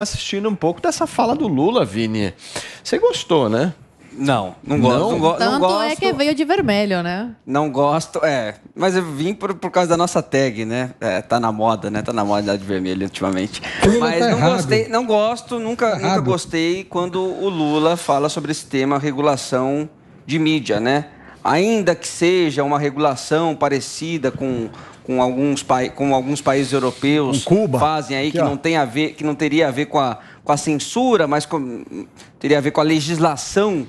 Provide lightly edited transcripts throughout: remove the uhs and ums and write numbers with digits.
assistindo um pouco dessa fala do Lula, Vini. Você gostou, né? Não gosto. Tanto não gosto, é que veio de vermelho, né? Não gosto, mas eu vim por causa da nossa tag, né? Tá na moda, né? Tá na moda de vermelho ultimamente. Mas tá não errado. gostei, não gosto, nunca gostei quando o Lula fala sobre esse tema regulação de mídia, né? Ainda que seja uma regulação parecida com alguns países europeus Cuba fazem aí, que não teria a ver com a censura, mas teria a ver com a legislação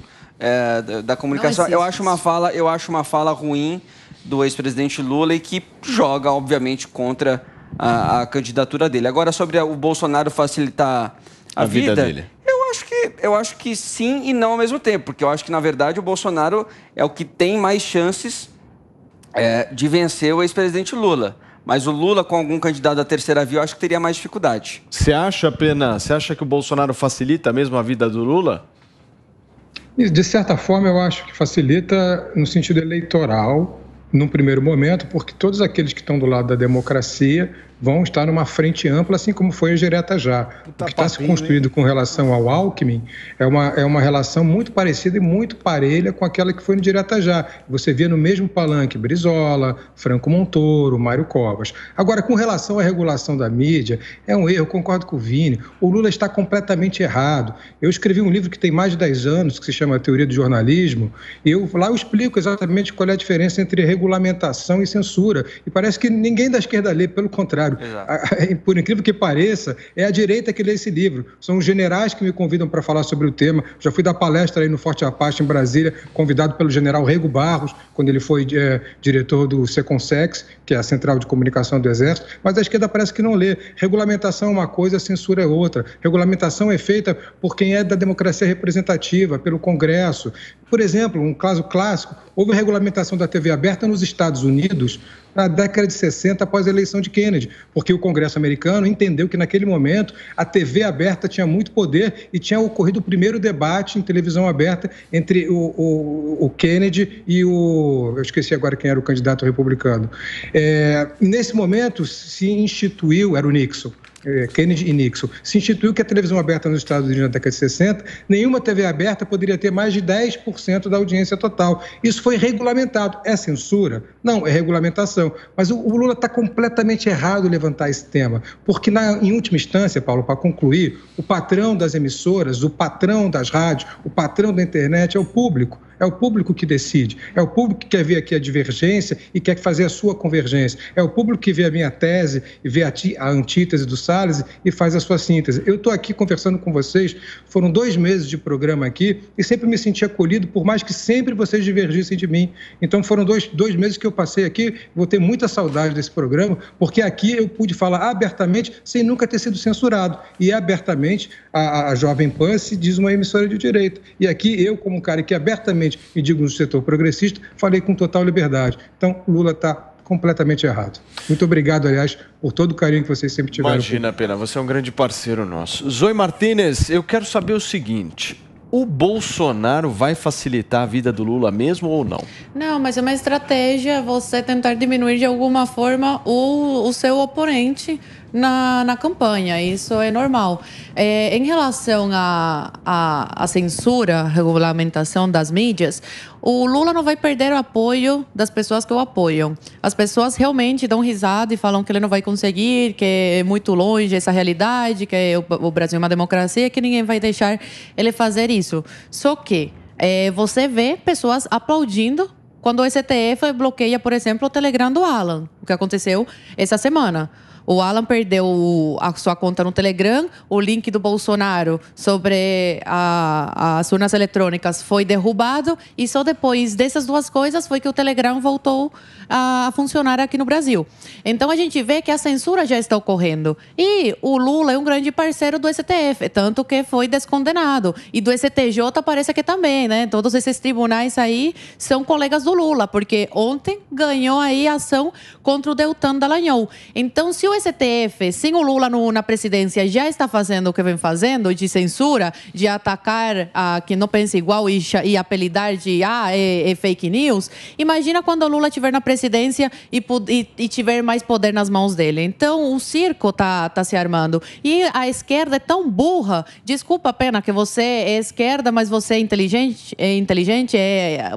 da comunicação. Eu acho uma fala ruim do ex-presidente Lula e que joga, obviamente, contra a candidatura dele. Agora, sobre o Bolsonaro facilitar a vida dele. Eu acho que sim e não ao mesmo tempo, porque eu acho que, na verdade, o Bolsonaro é o que tem mais chances de vencer o ex-presidente Lula. Mas o Lula, com algum candidato da terceira via, eu acho que teria mais dificuldade. Você acha que o Bolsonaro facilita mesmo a vida do Lula? De certa forma, eu acho que facilita no sentido eleitoral, num primeiro momento, porque todos aqueles que estão do lado da democracia vão estar numa frente ampla, assim como foi o Direta Já. O que está se construindo com relação ao Alckmin é uma relação muito parecida e muito parelha com aquela que foi no Direta Já. Você vê no mesmo palanque Brizola, Franco Montoro, Mário Covas. Agora, com relação à regulação da mídia, é um erro, eu concordo com o Vini. O Lula está completamente errado. Eu escrevi um livro que tem mais de 10 anos, que se chama Teoria do Jornalismo, e lá eu explico exatamente qual é a diferença entre regulamentação e censura. E parece que ninguém da esquerda lê, pelo contrário. Exato. Por incrível que pareça, é a direita que lê esse livro. São os generais que me convidam para falar sobre o tema. Já fui dar palestra aí no Forte Apache, em Brasília, convidado pelo general Rego Barros, quando ele foi diretor do Seconsex, que é a Central de Comunicação do Exército. Mas a esquerda parece que não lê. Regulamentação é uma coisa, censura é outra. Regulamentação é feita por quem é da democracia representativa, pelo Congresso. Por exemplo, um caso clássico, houve a regulamentação da TV aberta nos Estados Unidos na década de 60, após a eleição de Kennedy, porque o Congresso americano entendeu que, naquele momento, a TV aberta tinha muito poder e tinha ocorrido o primeiro debate em televisão aberta entre o Kennedy e eu esqueci agora quem era o candidato republicano. Nesse momento, se instituiu, era o Nixon, Kennedy e Nixon, se instituiu que a televisão aberta nos Estados Unidos na década de 60, nenhuma TV aberta poderia ter mais de 10% da audiência total. Isso foi regulamentado. É censura? Não, é regulamentação. Mas o Lula está completamente errado em levantar esse tema, porque, em última instância, Paulo, para concluir, o patrão das emissoras, o patrão das rádios, o patrão da internet é o público. É o público que decide. É o público que quer ver aqui a divergência e quer fazer a sua convergência. É o público que vê a minha tese e vê a antítese do Salles e faz a sua síntese. Eu estou aqui conversando com vocês, foram 2 meses de programa aqui e sempre me senti acolhido, por mais que sempre vocês divergissem de mim. Então foram dois meses que eu passei aqui, vou ter muita saudade desse programa, porque aqui eu pude falar abertamente sem nunca ter sido censurado. E abertamente a Jovem Pan se diz uma emissora de direita. E aqui eu, como um cara que abertamente e digo no setor progressista, falei com total liberdade. Então, Lula está completamente errado. Muito obrigado, aliás, por todo o carinho que vocês sempre tiveram. Imagina, Pena, você é um grande parceiro nosso. Zoe Martínez, eu quero saber o seguinte: o Bolsonaro vai facilitar a vida do Lula mesmo ou não? Não, mas é uma estratégia você tentar diminuir de alguma forma o seu oponente na campanha. Isso é normal. Em relação à censura, regulamentação das mídias, o Lula não vai perder o apoio das pessoas que o apoiam. As pessoas realmente dão risada e falam que ele não vai conseguir, que é muito longe essa realidade, que o Brasil é uma democracia, que ninguém vai deixar ele fazer isso. Só que você vê pessoas aplaudindo quando o STF bloqueia, por exemplo, o Telegram do Alan, o que aconteceu essa semana. O Alan perdeu a sua conta no Telegram, o link do Bolsonaro sobre as urnas eletrônicas foi derrubado e só depois dessas 2 coisas foi que o Telegram voltou a funcionar aqui no Brasil. Então a gente vê que a censura já está ocorrendo. E o Lula é um grande parceiro do STF, tanto que foi descondenado. E do STJ parece que também, né? Todos esses tribunais aí são colegas do Lula, porque ontem ganhou aí a ação contra o Deltan Dallagnol. Então, se o STF, sem o Lula na presidência, já está fazendo o que vem fazendo, de censura, de atacar a quem não pensa igual e apelidar de é fake news, imagina quando o Lula estiver na presidência e tiver mais poder nas mãos dele. Então, o circo tá se armando. E a esquerda é tão burra, desculpa, Pena, que você é esquerda, mas você é inteligente, é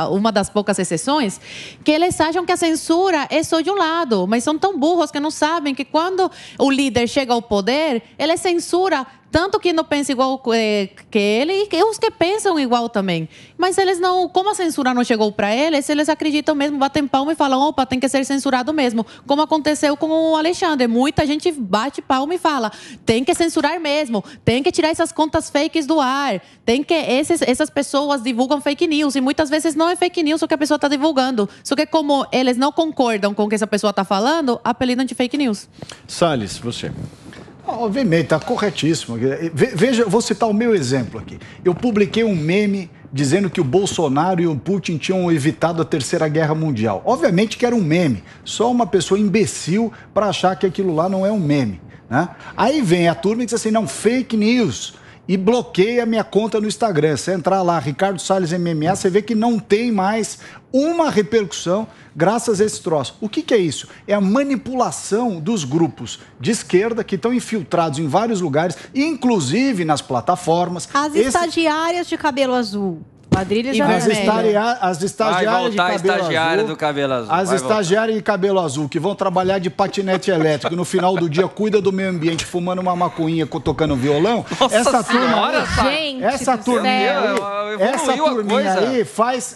uma das poucas exceções, que eles acham que a censura é só de um lado, mas são tão burros que não sabem que quando o líder chega ao poder, ele censura tanto que não pensa igual que ele e os que pensam igual também. Mas eles não, como a censura não chegou para eles acreditam mesmo, batem palma e falam, opa, tem que ser censurado mesmo. Como aconteceu com o Alexandre. Muita gente bate palma e fala, tem que censurar mesmo, tem que tirar essas contas fakes do ar, tem que essas pessoas divulgam fake news e muitas vezes não é fake news o que a pessoa está divulgando. Só que como eles não concordam com o que essa pessoa está falando, apelidam de fake news. Salles, você... Obviamente, está corretíssimo. Veja, eu vou citar o meu exemplo aqui. Eu publiquei um meme dizendo que o Bolsonaro e o Putin tinham evitado a Terceira Guerra Mundial. Obviamente que era um meme. Só uma pessoa imbecil para achar que aquilo lá não é um meme, né? Aí vem a turma e diz assim, não, fake news. E bloqueia a minha conta no Instagram. Você entrar lá, Ricardo Salles MMA, você vê que não tem mais uma repercussão graças a esse troço. O que é isso? É a manipulação dos grupos de esquerda que estão infiltrados em vários lugares, inclusive nas plataformas. As estagiárias de cabelo azul. Quadrilhas as estagiárias de cabelo azul. As estagiárias de cabelo azul que vão trabalhar de patinete elétrico, no final do dia cuida do meio ambiente, fumando uma macuinha, tocando violão. Nossa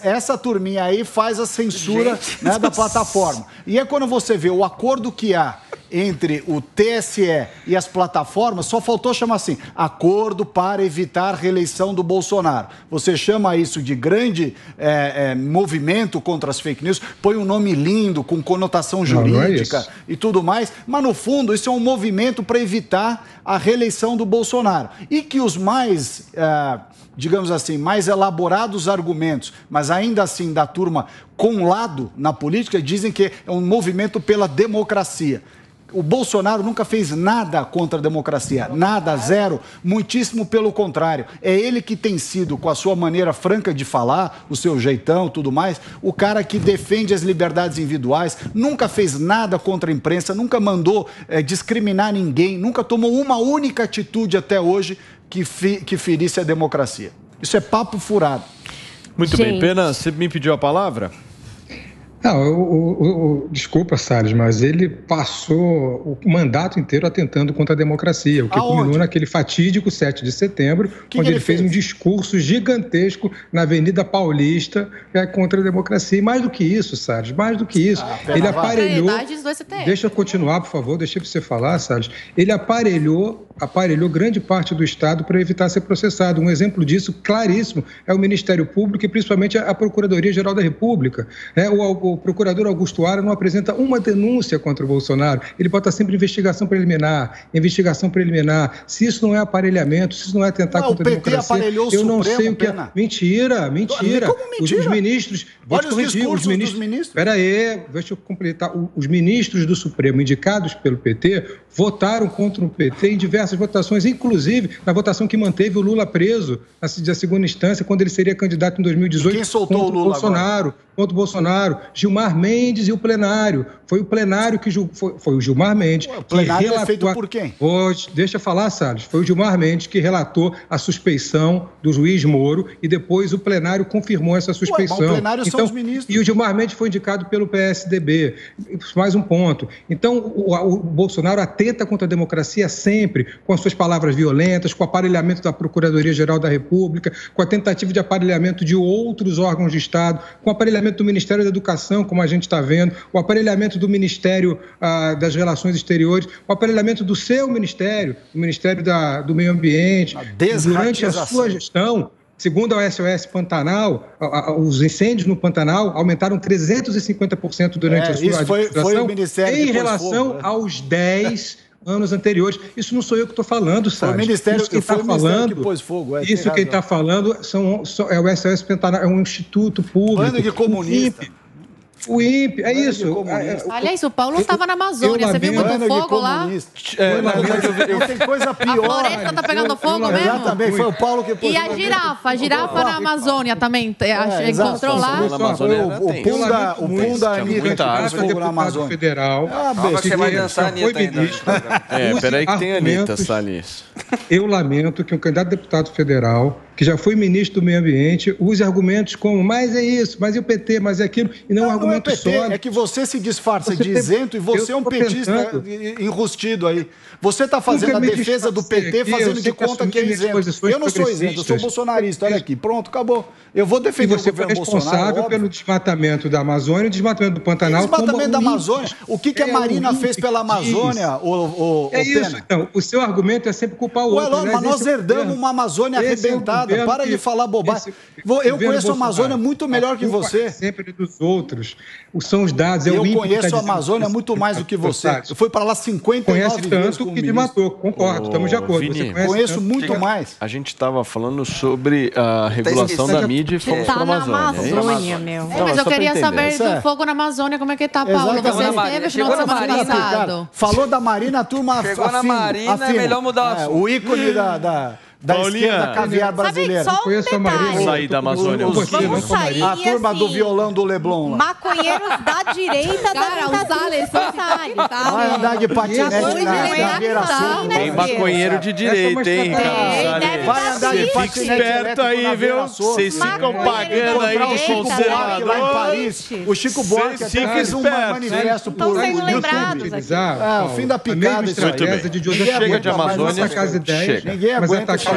essa turminha aí faz a censura, né, da plataforma. E é quando você vê o acordo que há entre o TSE e as plataformas, só faltou chamar assim, acordo para evitar a reeleição do Bolsonaro. Você chama isso de grande movimento contra as fake news, põe um nome lindo, com conotação jurídica e tudo mais, mas no fundo isso é um movimento para evitar a reeleição do Bolsonaro. E que os mais... digamos assim, mais elaborados argumentos, mas ainda assim da turma com lado na política, dizem que é um movimento pela democracia. O Bolsonaro nunca fez nada contra a democracia, nada, zero, muitíssimo pelo contrário. É ele que tem sido, com a sua maneira franca de falar, o seu jeitão, tudo mais, o cara que defende as liberdades individuais, nunca fez nada contra a imprensa, nunca mandou discriminar ninguém, nunca tomou uma única atitude até hoje que ferisse a democracia. Isso é papo furado. Muito bem. Pena, você me pediu a palavra? Não, desculpa, Salles, mas ele passou o mandato inteiro atentando contra a democracia, o que culminou naquele fatídico 7 de setembro, onde ele fez um discurso gigantesco na Avenida Paulista contra a democracia. E mais do que isso, Salles, mais do que isso, ele aparelhou... Deixa eu continuar, por favor, deixa você falar, Salles. Ele aparelhou grande parte do Estado para evitar ser processado. Um exemplo disso claríssimo é o Ministério Público e principalmente a Procuradoria-Geral da República. O procurador Augusto Aras não apresenta uma denúncia contra o Bolsonaro. Ele bota sempre investigação preliminar. Se isso não é aparelhamento, se isso não é atentar contra a democracia, eu não sei o que é. Mentira. Como mentira? Os ministros... Olha os discursos dos ministros. Espera aí, deixa eu completar. Os ministros do Supremo, indicados pelo PT, votaram contra o PT em diversas votações, inclusive na votação que manteve o Lula preso na segunda instância, quando ele seria candidato em 2018. Quem soltou o Lula contra o Bolsonaro, Gilmar Mendes e o plenário. Foi o plenário que foi o Gilmar Mendes. O plenário é feito por quem? Deixa eu falar, Salles. Foi o Gilmar Mendes que relatou a suspeição do juiz Moro e depois o plenário confirmou essa suspeição. Mas o plenário são os ministros. E o Gilmar Mendes foi indicado pelo PSDB. Mais um ponto. Então, o Bolsonaro atenta contra a democracia sempre, com as suas palavras violentas, com o aparelhamento da Procuradoria-Geral da República, com a tentativa de aparelhamento de outros órgãos de Estado, com o aparelhamento do Ministério da Educação, como a gente está vendo, o aparelhamento do Ministério das Relações Exteriores, o aparelhamento do seu ministério, o Ministério do Meio Ambiente. Durante a sua gestão, segundo a SOS Pantanal, os incêndios no Pantanal aumentaram 350% durante a sua administração, foi o Ministério em relação aos 10 anos anteriores. Isso não sou eu que estou falando, sabe? Foi o Ministério que pôs fogo. Isso quem está falando é o SOS Pantanal, é um instituto público. Bando de comunista. O INPE, é isso. Aliás, o Paulo estava na Amazônia, você viu muito fogo lá? Não tem coisa pior. A floresta tá pegando fogo mesmo? Exatamente, foi o Paulo que pôs. E a girafa na Amazônia também, encontrou lá? O pum da Anitta pôs fogo na Amazônia. Federal. Você vai dançar, Anitta, ainda. Peraí que tem a Anitta, Salles. Eu lamento que um candidato a deputado federal, que já foi ministro do Meio Ambiente, use argumentos como, mas é isso, mas é o PT, mas é aquilo, e não um argumento só. É que você se disfarça de isento e você é um petista enrustido aí. Você está fazendo a defesa do PT fazendo de conta que é isento. Eu não sou isento, eu sou bolsonarista, olha aqui, pronto, acabou. Eu vou defender o governo Bolsonaro. Você foi responsável pelo desmatamento da Amazônia e desmatamento do Pantanal. Desmatamento da Amazônia? O que a Marina fez pela Amazônia, É isso, então. O seu argumento é sempre culpar o outro. Mas nós herdamos uma Amazônia arrebentada. Para de falar bobagem. Eu conheço a Amazônia muito melhor que você. Sempre dos outros. São os dados. Eu conheço a Amazônia muito mais do que você. Eu fui para lá 59 vezes. Conhece tanto que desmatou. Concordo, estamos de acordo. Vini, conheço muito mais. A gente estava falando sobre a regulação da mídia e fomos para a Amazônia. Mas eu queria saber do fogo na Amazônia, como é que tá, Paulo? Você esteve no final de semana passado. Falou da Marina, a turma... Chegou na Marina, é melhor mudar o ícone da esquerda caviar brasileira. Só um detalhe. Sair da Amazônia. Vamos sair, a turma do violão do Leblon lá. Maconheiros da direita da Salles, tá? Vai andar de patinete na Beira Sul. Tem maconheiro de direita, hein, Carlos? Vai andar de patinete esperto aí, viu? Vocês ficam pagando aí o Chico Buarque lá em Paris. O Chico Buarque até fez um manifesto por YouTube. O fim da picada. Muito bem. Chega de Amazônia. Ninguém aguenta.